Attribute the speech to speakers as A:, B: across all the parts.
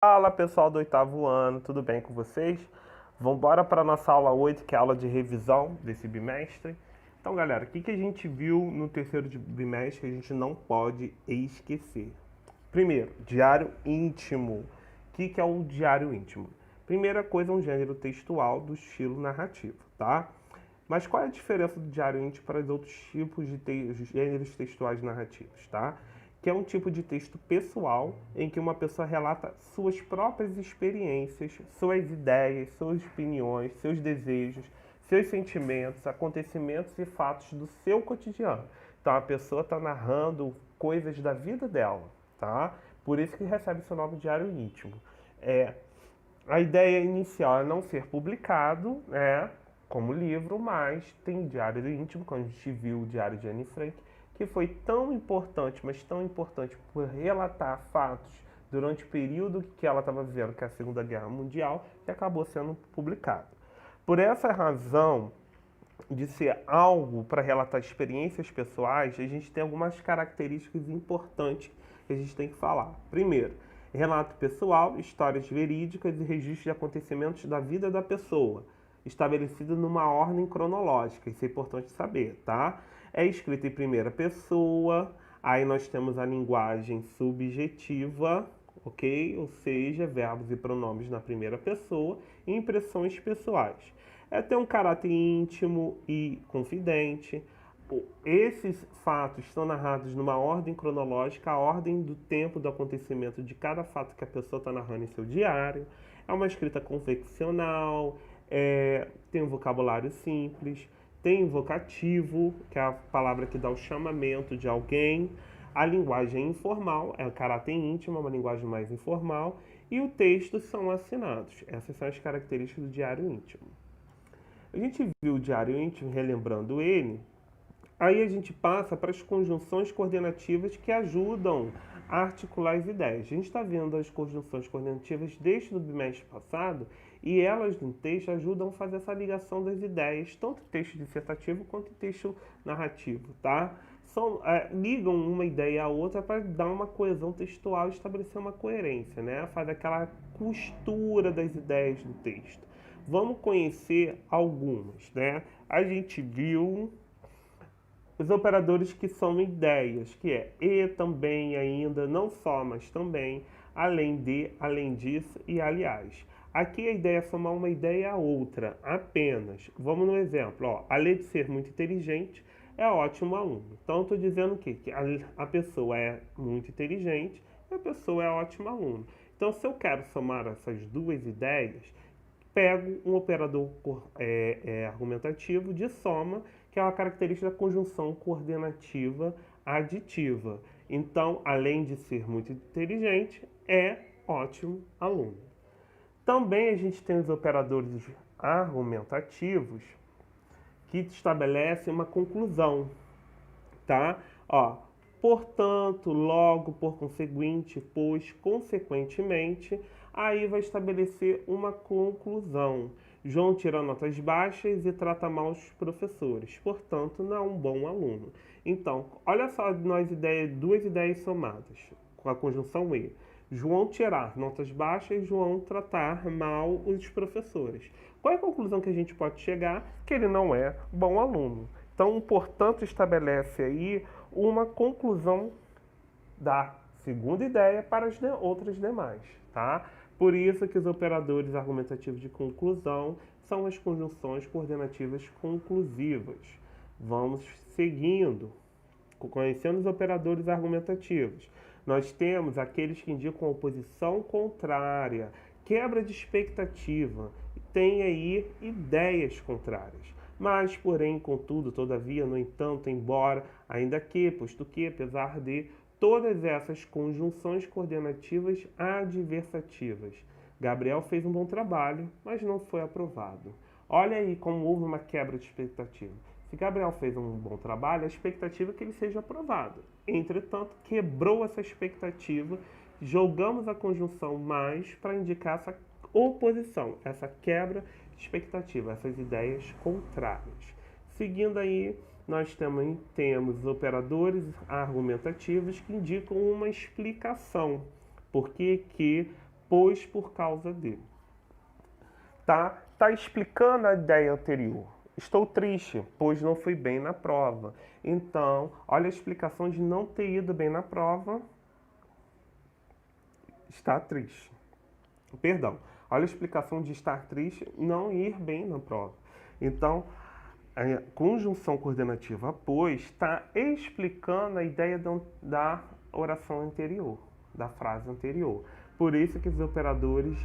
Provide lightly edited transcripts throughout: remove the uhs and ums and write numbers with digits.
A: Fala pessoal do oitavo ano, tudo bem com vocês? Vamos embora para a nossa aula 8, que é a aula de revisão desse bimestre. Então, galera, o que a gente viu no terceiro bimestre que a gente não pode esquecer? Primeiro, diário íntimo. O que é o diário íntimo? Primeira coisa, é um gênero textual do estilo narrativo, tá? Mas qual é a diferença do diário íntimo para os outros tipos de gêneros textuais narrativos, tá? Que é um tipo de texto pessoal em que uma pessoa relata suas próprias experiências, suas ideias, suas opiniões, seus desejos, seus sentimentos, acontecimentos e fatos do seu cotidiano. Então a pessoa está narrando coisas da vida dela, tá? Por isso que recebe seu nome de diário íntimo. É, a ideia inicial é não ser publicado, né, como livro, mas tem diário íntimo, quando a gente viu o diário de Anne Frank, que foi tão importante, mas tão importante por relatar fatos durante o período que ela estava vivendo, que é a Segunda Guerra Mundial, que acabou sendo publicado. Por essa razão, de ser algo para relatar experiências pessoais, a gente tem algumas características importantes que a gente tem que falar. Primeiro, relato pessoal, histórias verídicas e registros de acontecimentos da vida da pessoa, estabelecido numa ordem cronológica. Isso é importante saber, tá? É escrito em primeira pessoa, aí nós temos a linguagem subjetiva, ok? Ou seja, verbos e pronomes na primeira pessoa e impressões pessoais. É ter um caráter íntimo e confidente. Esses fatos estão narrados numa ordem cronológica, a ordem do tempo do acontecimento de cada fato que a pessoa está narrando em seu diário. É uma escrita convencional, tem um vocabulário simples, tem vocativo, que é a palavra que dá o chamamento de alguém. A linguagem é informal, é o caráter íntimo, é uma linguagem mais informal. E o texto são assinados. Essas são as características do diário íntimo. A gente viu o diário íntimo, relembrando ele, aí a gente passa para as conjunções coordenativas que ajudam a articular as ideias. A gente está vendo as conjunções coordenativas desde o bimestre passado e elas no texto ajudam a fazer essa ligação das ideias, tanto texto dissertativo quanto texto narrativo, tá? Ligam uma ideia à outra para dar uma coesão textual e estabelecer uma coerência, né? Faz aquela costura das ideias do texto. Vamos conhecer algumas, né? A gente viu os operadores que são ideias, que é e, também, ainda, não só, mas também, além de, além disso e aliás. Aqui a ideia é somar uma ideia a outra, apenas. Vamos no exemplo, ó. Além de ser muito inteligente, é ótimo aluno. Então, estou dizendo o quê? Que a pessoa é muito inteligente e a pessoa é ótimo aluno. Então, se eu quero somar essas duas ideias, pego um operador argumentativo de soma, que é uma característica da conjunção coordenativa aditiva. Então, além de ser muito inteligente, é ótimo aluno. Também a gente tem os operadores argumentativos que estabelecem uma conclusão, tá? Ó, portanto, logo, por conseguinte, pois, consequentemente, aí vai estabelecer uma conclusão. João tira notas baixas e trata mal os professores, portanto, não é um bom aluno. Então, olha só duas ideias somadas, com a conjunção e. João tirar notas baixas, João tratar mal os professores. Qual é a conclusão que a gente pode chegar? Que ele não é bom aluno. Então, portanto, estabelece aí uma conclusão da segunda ideia para as outras demais, tá? Por isso que os operadores argumentativos de conclusão são as conjunções coordenativas conclusivas. Vamos seguindo, conhecendo os operadores argumentativos. Nós temos aqueles que indicam oposição contrária, quebra de expectativa, tem aí ideias contrárias. Mas, porém, contudo, todavia, no entanto, embora, ainda que, posto que, apesar de, todas essas conjunções coordenativas adversativas. Gabriel fez um bom trabalho, mas não foi aprovado. Olha aí como houve uma quebra de expectativa. Se Gabriel fez um bom trabalho, a expectativa é que ele seja aprovado. Entretanto, quebrou essa expectativa, jogamos a conjunção mais para indicar essa oposição, essa quebra de expectativa, essas ideias contrárias. Seguindo aí, nós também temos operadores argumentativos que indicam uma explicação. Por que pois por causa de. Tá explicando a ideia anterior. Estou triste, pois não fui bem na prova. Então, olha a explicação de não ter ido bem na prova. Está triste. Perdão. Olha a explicação de estar triste, não ir bem na prova. Então, a conjunção coordenativa pois está explicando a ideia da oração anterior, da frase anterior. Por isso que os operadores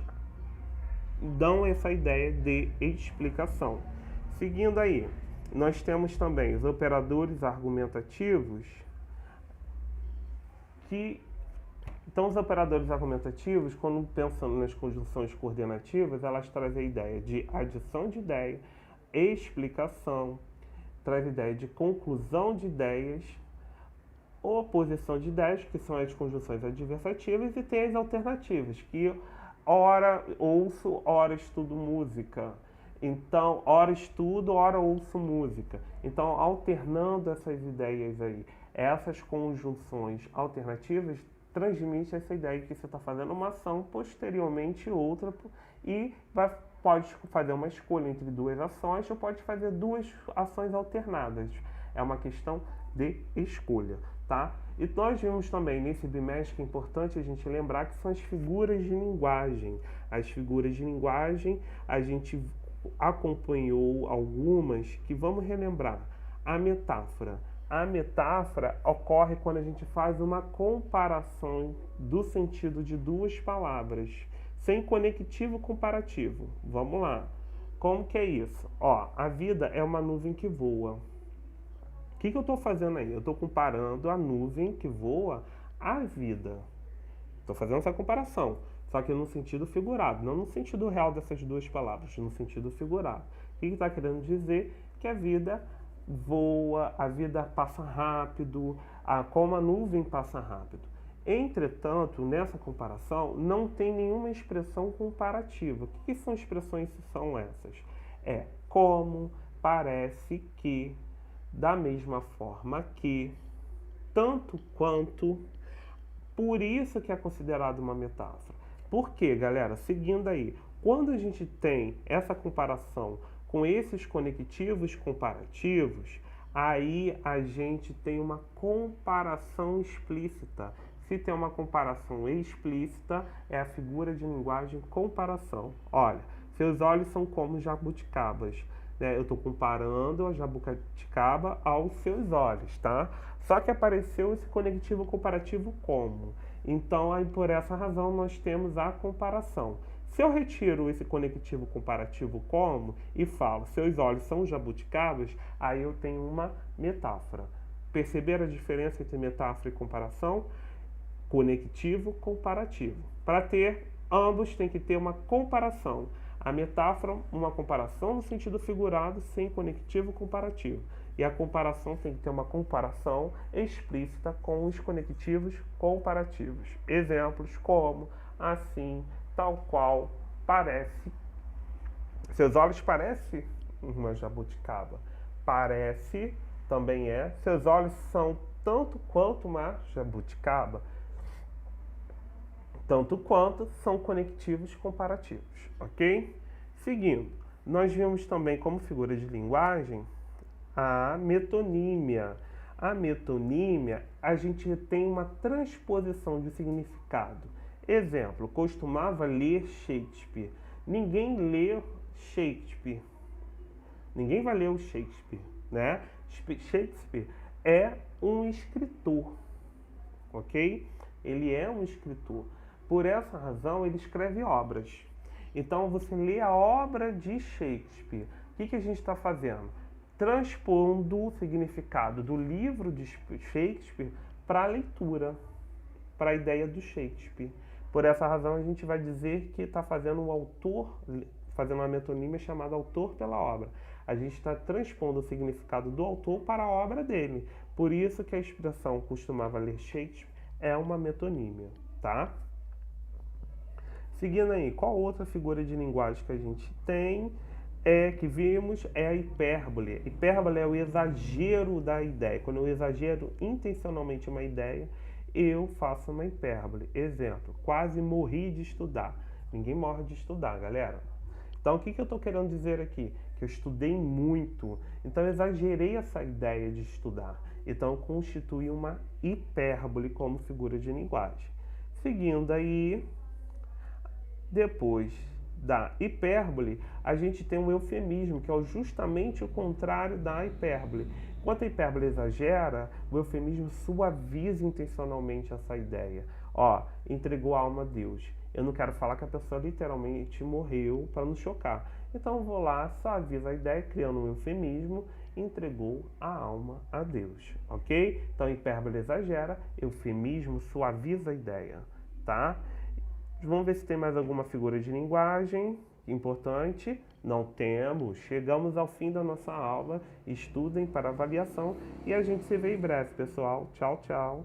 A: dão essa ideia de explicação. Seguindo aí, nós temos também os operadores argumentativos Então, os operadores argumentativos, quando pensando nas conjunções coordenativas, elas trazem a ideia de adição de ideia, explicação, traz a ideia de conclusão de ideias, oposição de ideias, que são as conjunções adversativas, e tem as alternativas, que ora ouço, ora estudo música. Então, ora estudo, ora ouço música. Então, alternando essas ideias aí, essas conjunções alternativas, transmite essa ideia que você está fazendo uma ação, posteriormente outra, e pode fazer uma escolha entre duas ações, ou pode fazer duas ações alternadas. É uma questão de escolha, tá? E nós vimos também nesse bimestre que é importante a gente lembrar que são as figuras de linguagem. As figuras de linguagem, a gente acompanhou algumas que vamos relembrar. A metáfora. A metáfora ocorre quando a gente faz uma comparação do sentido de duas palavras, sem conectivo comparativo. Vamos lá. Como que é isso? Ó, a vida é uma nuvem que voa. O que eu estou fazendo aí? Eu estou comparando a nuvem que voa à vida. Estou fazendo essa comparação, só que no sentido figurado, não no sentido real dessas duas palavras, no sentido figurado. O que está querendo dizer? Que a vida voa, a vida passa rápido, como a nuvem passa rápido. Entretanto, nessa comparação, não tem nenhuma expressão comparativa. O que são expressões que são essas? É como, parece que, da mesma forma que, tanto quanto. Por isso que é considerado uma metáfora. Por quê, galera? Seguindo aí, quando a gente tem essa comparação com esses conectivos comparativos, aí a gente tem uma comparação explícita. Se tem uma comparação explícita, é a figura de linguagem comparação. Olha, seus olhos são como jabuticabas. Eu estou comparando a jabuticaba aos seus olhos, tá? Só que apareceu esse conectivo comparativo como? Então, aí, por essa razão, nós temos a comparação. Se eu retiro esse conectivo comparativo como e falo, seus olhos são jabuticabas, aí eu tenho uma metáfora. Perceberam a diferença entre metáfora e comparação? Conectivo comparativo. Para ter, ambos têm que ter uma comparação. A metáfora, uma comparação no sentido figurado, sem conectivo comparativo. E a comparação tem que ter uma comparação explícita com os conectivos comparativos. Exemplos como, assim, tal qual, parece. Seus olhos parecem uma jabuticaba. Parece, também é. Seus olhos são tanto quanto uma jabuticaba. Tanto quanto são conectivos comparativos, ok? Seguindo, nós vimos também como figura de linguagem a metonímia. A metonímia, a gente tem uma transposição de significado. Exemplo, costumava ler Shakespeare. Ninguém lê Shakespeare. Ninguém vai ler o Shakespeare, né? Shakespeare é um escritor, ok? Ele é um escritor. Por essa razão, ele escreve obras. Então, você lê a obra de Shakespeare. O que a gente está fazendo? Transpondo o significado do livro de Shakespeare para a leitura, para a ideia do Shakespeare. Por essa razão, a gente vai dizer que está fazendo o autor, fazendo uma metonímia chamada autor pela obra. A gente está transpondo o significado do autor para a obra dele. Por isso que a expressão costumava ler Shakespeare é uma metonímia, tá? Seguindo aí, qual outra figura de linguagem que a gente tem que vimos é a hipérbole. Hipérbole é o exagero da ideia. Quando eu exagero intencionalmente uma ideia eu faço uma hipérbole. Exemplo, quase morri de estudar. Ninguém morre de estudar, galera. Então, o que eu estou querendo dizer aqui? Que eu estudei muito, então eu exagerei essa ideia de estudar. Então, eu constituí uma hipérbole como figura de linguagem. Seguindo aí, depois da hipérbole, a gente tem um eufemismo, que é justamente o contrário da hipérbole. Enquanto a hipérbole exagera, o eufemismo suaviza intencionalmente essa ideia. Ó, entregou a alma a Deus. Eu não quero falar que a pessoa literalmente morreu para não chocar. Então eu vou lá, suaviza a ideia, criando um eufemismo, entregou a alma a Deus, ok? Então hipérbole exagera, eufemismo suaviza a ideia, tá? Vamos ver se tem mais alguma figura de linguagem importante. Não temos. Chegamos ao fim da nossa aula. Estudem para avaliação e a gente se vê em breve, pessoal. Tchau, tchau.